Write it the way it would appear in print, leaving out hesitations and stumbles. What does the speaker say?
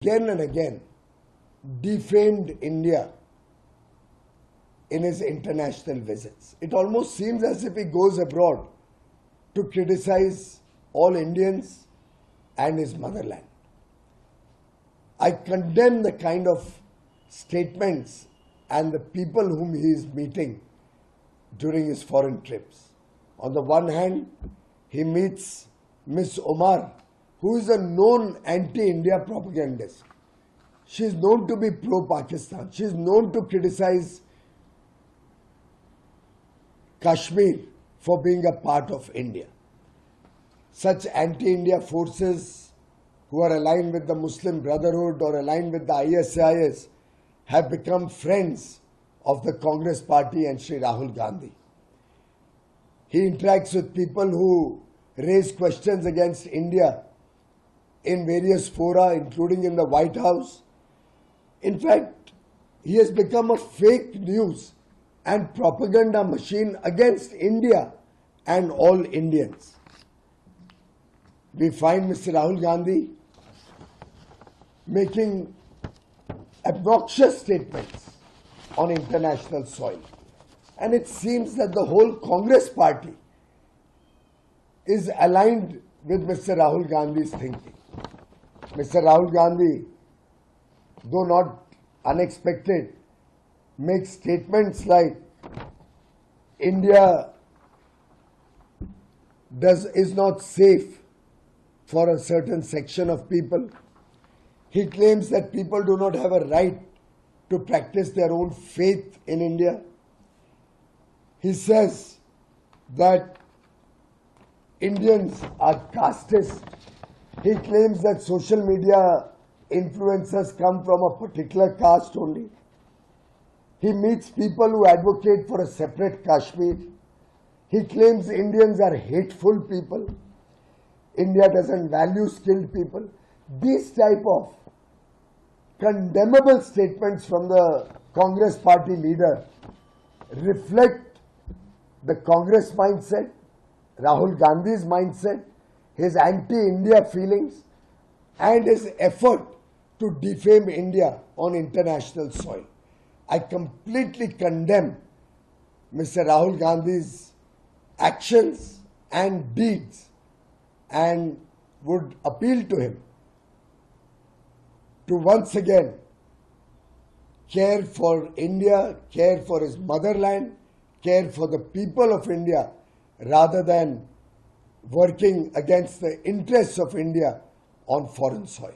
again and again defamed India in his international visits. It almost seems as if he goes abroad to criticize all Indians and his motherland. I condemn the kind of statements and the people whom he is meeting during his foreign trips. On the one hand, he meets Miss Omar, who is a known anti-India propagandist. She is known to be pro-Pakistan. She is known to criticize Kashmir for being a part of India. Such anti-India forces who are aligned with the Muslim Brotherhood or aligned with the ISIS have become friends of the Congress party and Shri Rahul Gandhi. He interacts with people who raise questions against India in various fora, including in the White House. In fact, he has become a fake news and propaganda machine against India and all Indians. We find Mr. Rahul Gandhi making obnoxious statements on international soil. And it seems that the whole Congress party is aligned with Mr. Rahul Gandhi's thinking. Mr. Rahul Gandhi, though not unexpected, makes statements like India is not safe for a certain section of people. He claims that people do not have a right to practice their own faith in India. He says that Indians are casteist. He claims that social media influencers come from a particular caste only. He meets people who advocate for a separate Kashmir. He claims Indians are hateful people. India doesn't value skilled people. These type of condemnable statements from the Congress party leader reflect the Congress mindset, Rahul Gandhi's mindset, his anti-India feelings, and his effort to defame India on international soil. I completely condemn Mr. Rahul Gandhi's actions and deeds and would appeal to him to once again care for India, care for his motherland, care for the people of India, rather than working against the interests of India on foreign soil.